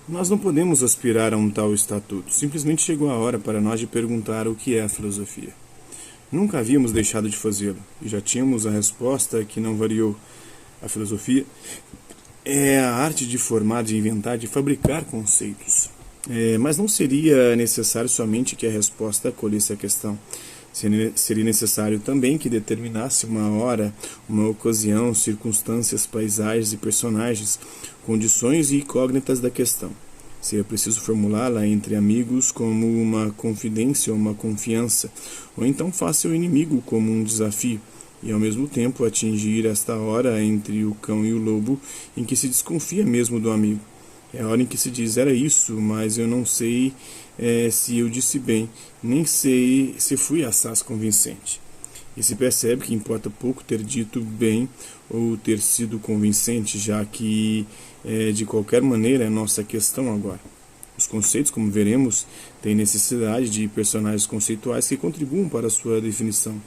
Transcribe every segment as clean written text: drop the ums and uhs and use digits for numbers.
Nós não podemos aspirar a um tal estatuto. Simplesmente chegou a hora para nós de perguntar o que é a filosofia. Nunca havíamos deixado de fazê-lo, e já tínhamos a resposta que não variou. A filosofia é a arte de formar, de inventar, de fabricar conceitos. Mas não seria necessário somente que a resposta acolhesse a questão. Seria necessário também que determinasse uma hora, uma ocasião, circunstâncias, paisagens e personagens, condições e incógnitas da questão. Seria preciso formulá-la entre amigos como uma confidência ou uma confiança, ou então face ao inimigo como um desafio, e ao mesmo tempo atingir esta hora entre o cão e o lobo em que se desconfia mesmo do amigo. É a hora em que se diz, era isso, mas eu não sei se eu disse bem, nem sei se fui assaz convincente. E se percebe que importa pouco ter dito bem ou ter sido convincente, já que, de qualquer maneira, é nossa questão agora. Os conceitos, como veremos, têm necessidade de personagens conceituais que contribuam para a sua definição.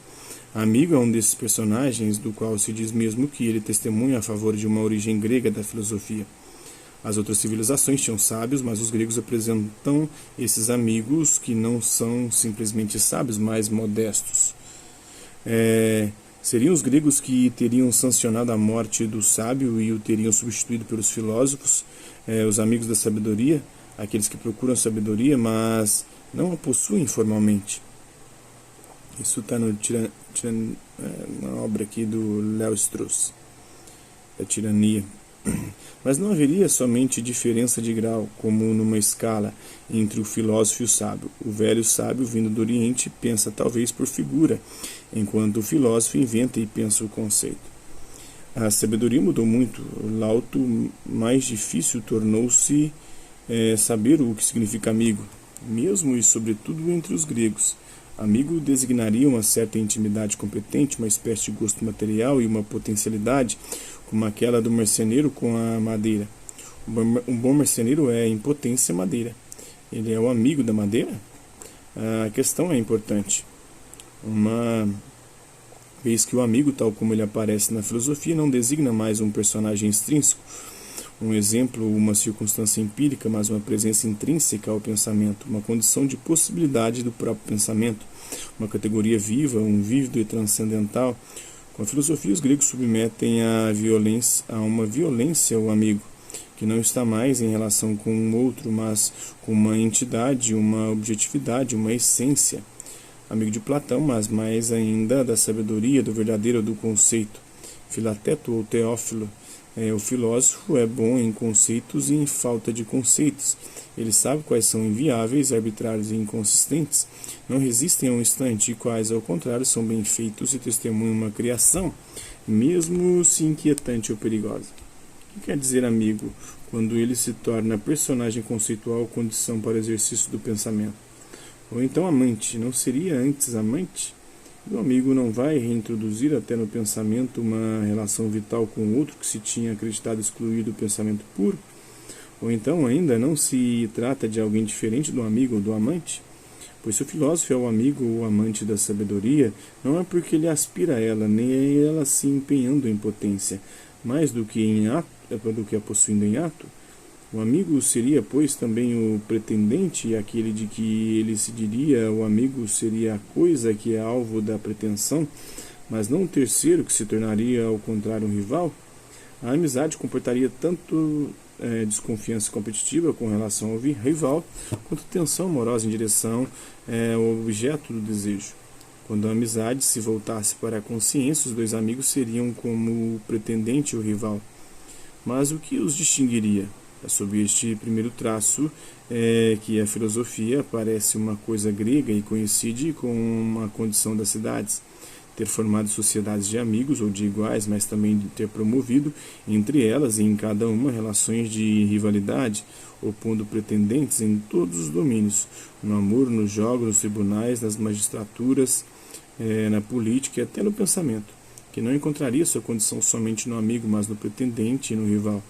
Amigo é um desses personagens, do qual se diz mesmo que ele testemunha a favor de uma origem grega da filosofia. As outras civilizações tinham sábios, mas os gregos apresentam esses amigos que não são simplesmente sábios, mas modestos. Seriam os gregos que teriam sancionado a morte do sábio e o teriam substituído pelos filósofos, os amigos da sabedoria, aqueles que procuram sabedoria, mas não a possuem formalmente. Isso está na obra aqui do Léo Strauss, A Tirania. Mas não haveria somente diferença de grau, como numa escala, entre o filósofo e o sábio. O velho sábio, vindo do Oriente, pensa talvez por figura, enquanto o filósofo inventa e pensa o conceito. A sabedoria mudou muito. Lauto mais difícil tornou-se saber o que significa amigo, mesmo e sobretudo entre os gregos. Amigo designaria uma certa intimidade competente, uma espécie de gosto material e uma potencialidade, como aquela do marceneiro com a madeira. Um bom marceneiro é, em potência, madeira. Ele é o amigo da madeira? A questão é importante. Uma vez que o amigo, tal como ele aparece na filosofia, não designa mais um personagem extrínseco, um exemplo, uma circunstância empírica, mas uma presença intrínseca ao pensamento, uma condição de possibilidade do próprio pensamento, uma categoria viva, um vívido e transcendental. Com a filosofia, os gregos submetem a uma violência o amigo, que não está mais em relação com um outro, mas com uma entidade, uma objetividade, uma essência. Amigo de Platão, mas mais ainda da sabedoria, do verdadeiro, do conceito. Filateto ou Teófilo. O filósofo é bom em conceitos e em falta de conceitos. Ele sabe quais são inviáveis, arbitrários e inconsistentes, não resistem a um instante, e quais, ao contrário, são bem feitos e testemunham uma criação, mesmo se inquietante ou perigosa. O que quer dizer amigo, quando ele se torna personagem conceitual, condição para o exercício do pensamento? Ou então amante, não seria antes amante? O amigo não vai reintroduzir até no pensamento uma relação vital com o outro que se tinha acreditado excluir do pensamento puro? Ou então ainda não se trata de alguém diferente do amigo ou do amante? Pois se o filósofo é o amigo ou o amante da sabedoria, não é porque ele aspira a ela, nem é ela se empenhando em potência, mais do que a possuindo em ato. O amigo seria, pois, também o pretendente, e aquele de que ele se diria o amigo seria a coisa que é alvo da pretensão, mas não o terceiro que se tornaria, ao contrário, um rival? A amizade comportaria tanto desconfiança competitiva com relação ao rival, quanto tensão amorosa em direção ao objeto do desejo. Quando a amizade se voltasse para a consciência, os dois amigos seriam como o pretendente e o rival. Mas o que os distinguiria? É sob este primeiro traço que a filosofia parece uma coisa grega e coincide com uma condição das cidades. Ter formado sociedades de amigos ou de iguais, mas também de ter promovido entre elas e em cada uma relações de rivalidade, opondo pretendentes em todos os domínios, no amor, nos jogos, nos tribunais, nas magistraturas, na política e até no pensamento, que não encontraria sua condição somente no amigo, mas no pretendente e no rival.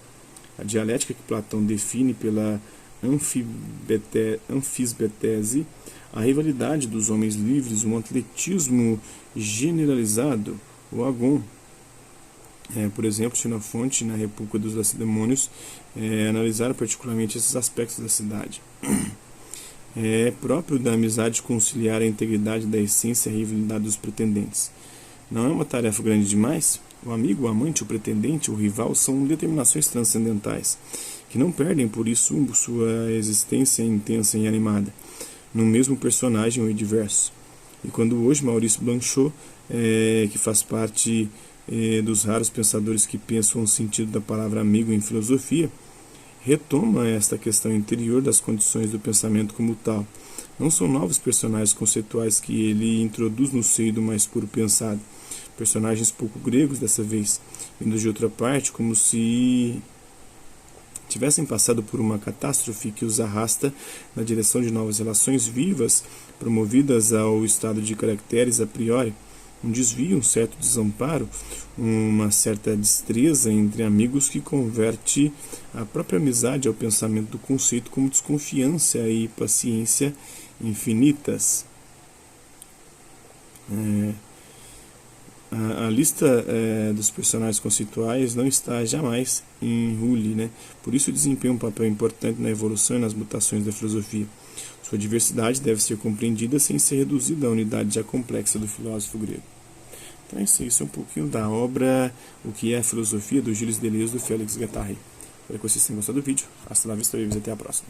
A dialética que Platão define pela anfisbetese, a rivalidade dos homens livres, um atletismo generalizado, o agon. Por exemplo, Xenofonte, na República dos Lacedemônios, analisaram particularmente esses aspectos da cidade. É próprio da amizade conciliar a integridade da essência e a rivalidade dos pretendentes. Não é uma tarefa grande demais? O amigo, o amante, o pretendente, o rival são determinações transcendentais, que não perdem por isso sua existência intensa e animada, no mesmo personagem ou diverso. E quando hoje Maurício Blanchot, que faz parte dos raros pensadores que pensam o sentido da palavra amigo em filosofia, retoma esta questão interior das condições do pensamento como tal. Não são novos personagens conceituais que ele introduz no seio do mais puro pensado. Personagens pouco gregos dessa vez, vindos de outra parte, como se tivessem passado por uma catástrofe que os arrasta na direção de novas relações vivas, promovidas ao estado de caracteres a priori, um desvio, um certo desamparo, uma certa destreza entre amigos que converte a própria amizade ao pensamento do conceito como desconfiança e paciência infinitas. A lista dos personagens conceituais não está jamais em Rulli, né? Por isso desempenha um papel importante na evolução e nas mutações da filosofia. Sua diversidade deve ser compreendida sem ser reduzida à unidade já complexa do filósofo grego. Então isso é um pouquinho da obra O que é a Filosofia, do Gilles Deleuze, do Félix Guattari. Espero que vocês tenham gostado do vídeo. Hasta la vista e até a próxima.